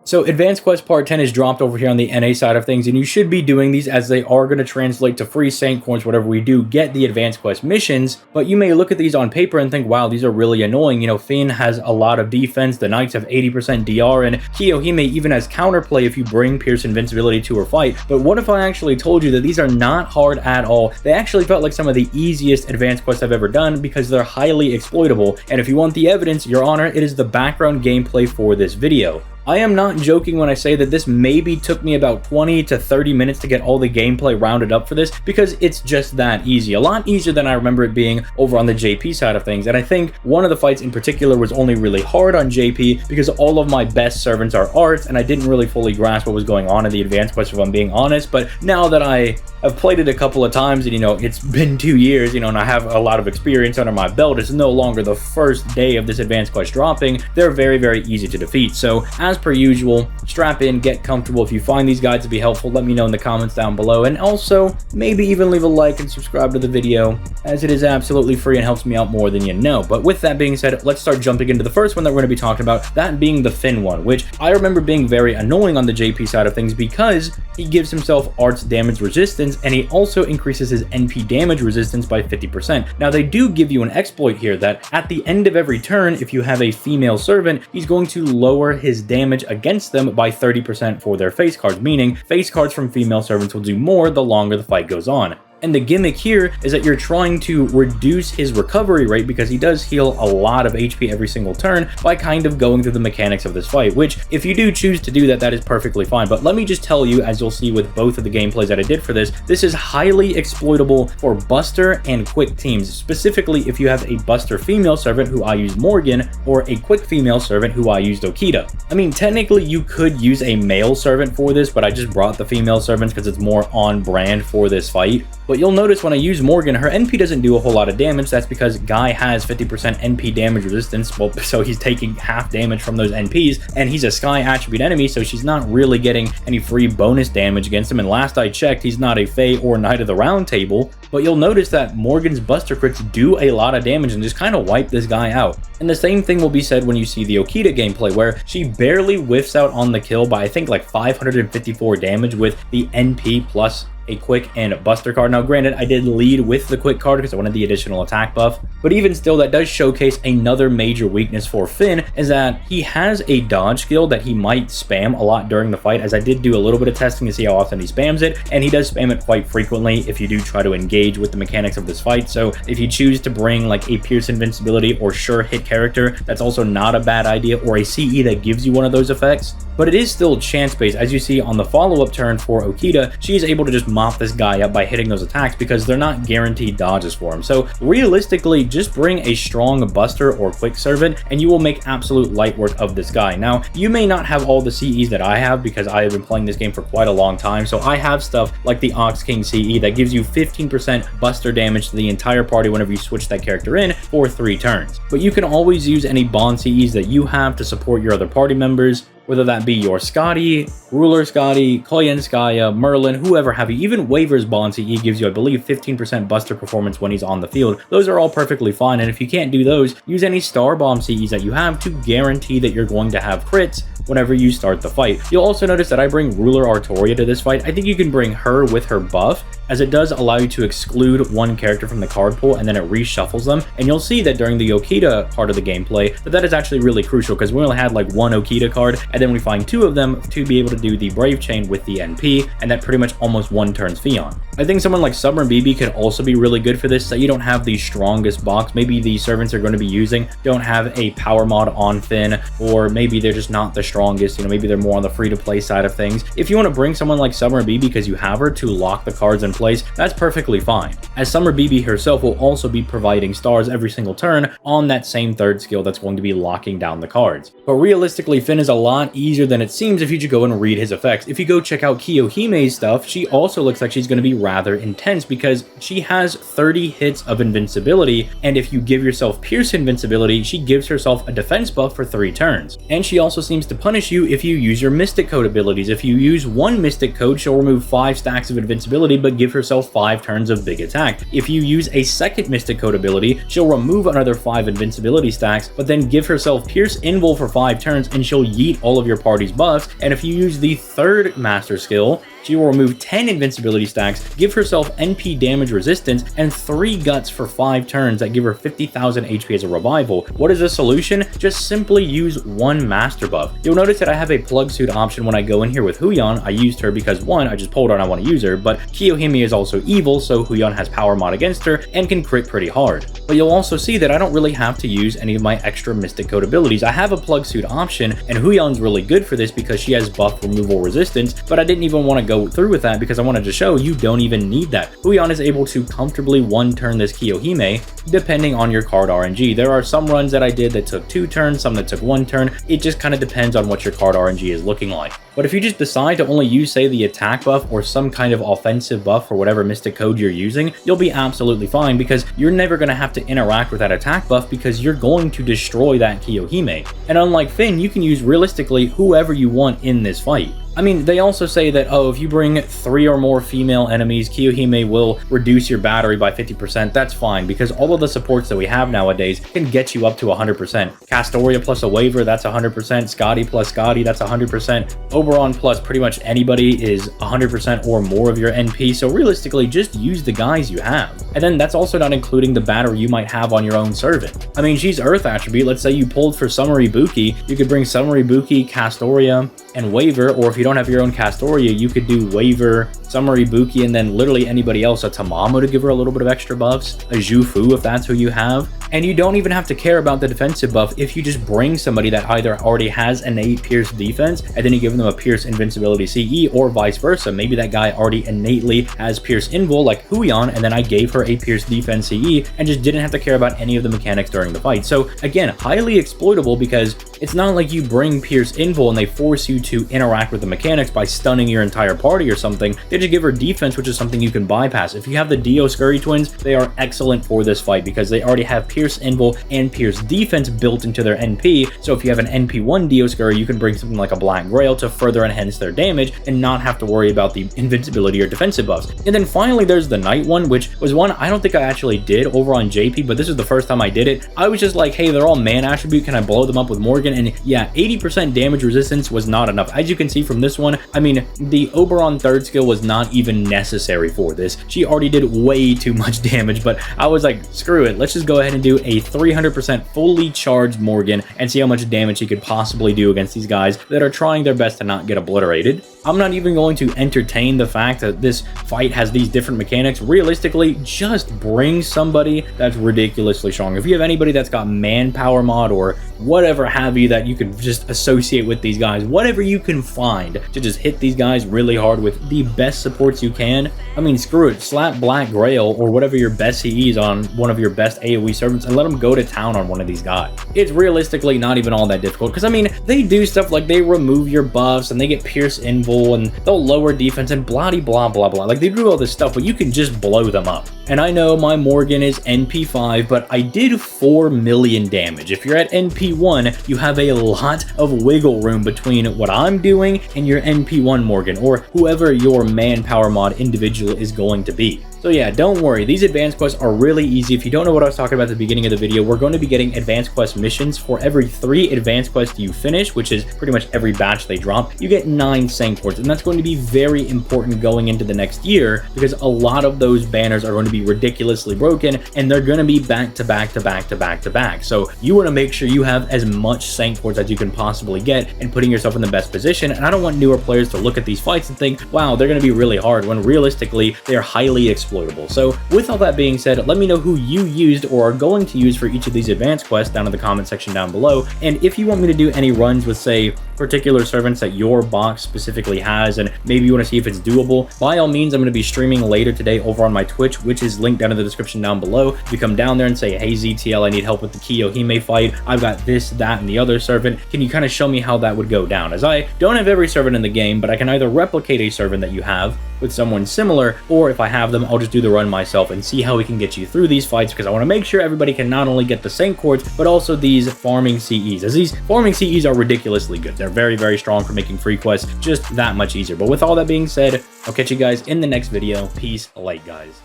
So Advanced Quest Part 10 is dropped over here on the NA side of things, and you should be doing these as they are going to translate to free Saint coins whatever we do get the Advanced Quest missions. But you may look at these on paper and think, wow, these are really annoying. You know, Fionn has a lot of defense, the Knights have 80% DR, and Kiyohime even has counterplay if you bring Pierce Invincibility to her fight. But what if I actually told you that these are not hard at all? They actually felt like some of the easiest Advanced Quests I've ever done because they're highly exploitable. And if you want the evidence, Your Honor, it is the background gameplay for this video. I am not joking when I say that this maybe took me about 20 to 30 minutes to get all the gameplay rounded up for this, because it's just that easy. A lot easier than I remember it being over on the JP side of things. And I think one of the fights in particular was only really hard on JP because all of my best servants are arts, and I didn't really fully grasp what was going on in the Advanced Quest if I'm being honest. But now that I have played it a couple of times and, you know, it's been 2 years, you know, and I have a lot of experience under my belt, it's no longer the first day of this Advanced Quest dropping. They're very, very easy to defeat. So as per usual, strap in, get comfortable. If you find these guides to be helpful, let me know in the comments down below, and also maybe even leave a like and subscribe to the video, as it is absolutely free and helps me out more than you know. But with that being said, let's start jumping into the first one that we're going to be talking about, that being the Fionn one, which I remember being very annoying on the JP side of things because he gives himself arts damage resistance, and he also increases his NP damage resistance by 50%. Now they do give you an exploit here that at the end of every turn, if you have a female servant, he's going to lower his damage against them by 30% for their face cards, meaning face cards from female servants will do more the longer the fight goes on. And the gimmick here is that you're trying to reduce his recovery rate because he does heal a lot of HP every single turn by kind of going through the mechanics of this fight, which if you do choose to do that, that is perfectly fine. But let me just tell you, as you'll see with both of the gameplays that I did for this, this is highly exploitable for Buster and Quick teams, specifically if you have a Buster female servant who I use Morgan or a Quick female servant who I used Okita. I mean, technically you could use a male servant for this, but I just brought the female servants because it's more on brand for this fight. But you'll notice when I use Morgan, her NP doesn't do a whole lot of damage. That's because Guy has 50% NP damage resistance, well, so he's taking half damage from those NPs, and he's a Sky attribute enemy, so she's not really getting any free bonus damage against him. And last I checked, he's not a Fae or Knight of the Round Table. But you'll notice that Morgan's Buster crits do a lot of damage and just kind of wipe this guy out. And the same thing will be said when you see the Okita gameplay, where she barely whiffs out on the kill by I think like 554 damage with the NP plus a Quick and Buster card. Now granted, I did lead with the Quick card because I wanted the additional attack buff, but even still, that does showcase another major weakness for Fionn, is that he has a dodge skill that he might spam a lot during the fight, as I did do a little bit of testing to see how often he spams it, and he does spam it quite frequently if you do try to engage with the mechanics of this fight. So if you choose to bring like a Pierce Invincibility or sure hit character, that's also not a bad idea, or a CE that gives you one of those effects. But it is still chance based. As you see on the follow-up turn for Okita, she is able to just mop this guy up by hitting those attacks because they're not guaranteed dodges for him. So realistically, just bring a strong Buster or Quick servant and you will make absolute light work of this guy. Now, you may not have all the CEs that I have because I have been playing this game for quite a long time. So I have stuff like the Ox King CE that gives you 15% Buster damage to the entire party whenever you switch that character in for 3 turns. But you can always use any Bond CEs that you have to support your other party members, whether that be your Scotty, Ruler Scotty, Koyenskaya, Merlin, whoever have you. Even Waver's Bond CE gives you, I believe, 15% Buster performance when he's on the field. Those are all perfectly fine, and if you can't do those, use any Star Bomb CEs that you have to guarantee that you're going to have crits whenever you start the fight. You'll also notice that I bring Ruler Artoria to this fight. I think you can bring her with her buff, as it does allow you to exclude one character from the card pool and then it reshuffles them. And you'll see that during the Okita part of the gameplay that is actually really crucial, because we only had like one Okita card, and then we find 2 of them to be able to do the Brave Chain with the NP, and that pretty much almost one turns Fionn. I think someone like Summer BB could also be really good for this, so you don't have the strongest box. Maybe the servants are going to be using don't have a power mod on Fionn, or maybe they're just not the strongest, you know, maybe they're more on the free-to-play side of things. If you want to bring someone like Summer BB because you have her to lock the cards in place, that's perfectly fine, as Summer BB herself will also be providing stars every single turn on that same 3rd skill that's going to be locking down the cards. But realistically, Fionn is a lot easier than it seems if you just go and read his effects. If you go check out Kiyohime's stuff, she also looks like she's going to be rather intense because she has 30 hits of invincibility, and if you give yourself Pierce Invincibility, she gives herself a defense buff for 3 turns. And she also seems to punish you if you use your Mystic Code abilities. If you use 1 Mystic Code, she'll remove 5 stacks of invincibility but give herself 5 turns of big attack. If you use a 2nd Mystic Code ability, she'll remove another 5 invincibility stacks but then give herself Pierce Invul for 5 turns, and she'll yeet all all of your party's buffs, and if you use the third master skill, she will remove 10 invincibility stacks, give herself NP damage resistance, and 3 guts for 5 turns that give her 50,000 HP as a revival. What is the solution? Just simply use one master buff. You'll notice that I have a plug suit option when I go in here with Fionn. I used her because 1, I just pulled her and I want to use her, but Kiyohime is also evil, so Fionn has power mod against her and can crit pretty hard. But you'll also see that I don't really have to use any of my extra mystic code abilities. I have a plug suit option, and Fion's really good for this because she has buff removal resistance, but I didn't even want to go through with that because I wanted to show you don't even need that. Fionn is able to comfortably one-turn this Kiyohime depending on your card RNG. There are some runs that I did that took 2 turns, some that took 1 turn. It just kind of depends on what your card RNG is looking like. But if you just decide to only use, say, the attack buff or some kind of offensive buff for whatever mystic code you're using, you'll be absolutely fine because you're never going to have to interact with that attack buff because you're going to destroy that Kiyohime. And unlike Finn, you can use realistically whoever you want in this fight. I mean, they also say that, oh, if you bring 3 or more female enemies, Kiyohime will reduce your battery by 50%. That's fine, because all of the supports that we have nowadays can get you up to 100%. Castoria plus a Waver, that's 100%. Scotty plus Scotty, that's 100%. Oberon plus pretty much anybody is 100% or more of your NP, so realistically, just use the guys you have. And then that's also not including the battery you might have on your own servant. I mean, she's Earth attribute. Let's say you pulled for Summer Ibuki, you could bring Summer Ibuki, Castoria, and Waver, or if you don't have your own Castoria, you could do Waver, Summer Ibuki, and then literally anybody else, a Tamamo to give her a little bit of extra buffs, a Zhufu if that's who you have. And you don't even have to care about the defensive buff if you just bring somebody that either already has innate Pierce defense, and then you give them a Pierce invincibility CE, or vice versa. Maybe that guy already innately has Pierce invul like Fionn, and then I gave her a Pierce defense CE, and just didn't have to care about any of the mechanics during the fight. So again, highly exploitable because it's not like you bring Pierce invul and they force you to interact with the mechanics by stunning your entire party or something. They just give her defense, which is something you can bypass. If you have the Dio Scurry twins, they are excellent for this fight because they already have Pierce invul and Pierce defense built into their NP. So if you have an NP1 Dio Scurry, you can bring something like a Black Grail to further enhance their damage and not have to worry about the invincibility or defensive buffs. And then finally, there's the Night one, which was one I don't think I actually did over on JP, but this is the first time I did it. I was just like, hey, they're all man attribute. Can I blow them up with Morgan? And yeah, 80% damage resistance was not enough. As you can see from this one, I mean, the Oberon third skill was not even necessary for this. She already did way too much damage, but I was like, screw it. Let's just go ahead and do a 300% fully charged Morgan and see how much damage he could possibly do against these guys that are trying their best to not get obliterated. I'm not even going to entertain the fact that this fight has these different mechanics. Realistically, just bring somebody that's ridiculously strong. If you have anybody that's got manpower mod or whatever have you that you can just associate with these guys, whatever you can find to just hit these guys really hard with the best supports you can. I mean, screw it. Slap Black Grail or whatever your best CE is on one of your best AoE servants and let them go to town on one of these guys. It's realistically not even all that difficult because, I mean, they do stuff like they remove your buffs and they get Pierce invul and they'll lower defense and blah blah blah blah. Like, they do all this stuff, but you can just blow them up. And I know my Morgan is NP5, but I did 4 million damage. If you're at NP1, you have a lot of wiggle room between what I'm doing and your NP1 Morgan, or whoever your manpower mod individual is going to be. So yeah, don't worry, these advanced quests are really easy. If you don't know what I was talking about at the beginning of the video, we're going to be getting advanced quest missions for every 3 advanced quests you finish, which is pretty much every batch they drop. You get 9 Sanct Quartz, and that's going to be very important going into the next year because a lot of those banners are going to be ridiculously broken, and they're going to be back to back to back to back to back. So you want to make sure you have as much Sanct Quartz as you can possibly get and putting yourself in the best position. And I don't want newer players to look at these fights and think, wow, they're going to be really hard, when realistically, they're highly exploitable. So with all that being said, let me know who you used or are going to use for each of these advanced quests down in the comment section down below. And if you want me to do any runs with, say, particular servants that your box specifically has, and maybe you want to see if it's doable, by all means, I'm going to be streaming later today over on my Twitch, which is linked down in the description down below. If you come down there and say, hey ZTL, I need help with the Kiyohime fight, I've got this, that, and the other servant, can you kind of show me how that would go down? As I don't have every servant in the game, but I can either replicate a servant that you have with someone similar, or if I have them, I'll just do the run myself and see how we can get you through these fights, because I want to make sure everybody can not only get the Sanct Quartz, but also these farming CEs, as these farming CEs are ridiculously good. They're very, very strong for making free quests just that much easier. But with all that being said, I'll catch you guys in the next video. Peace, light, guys.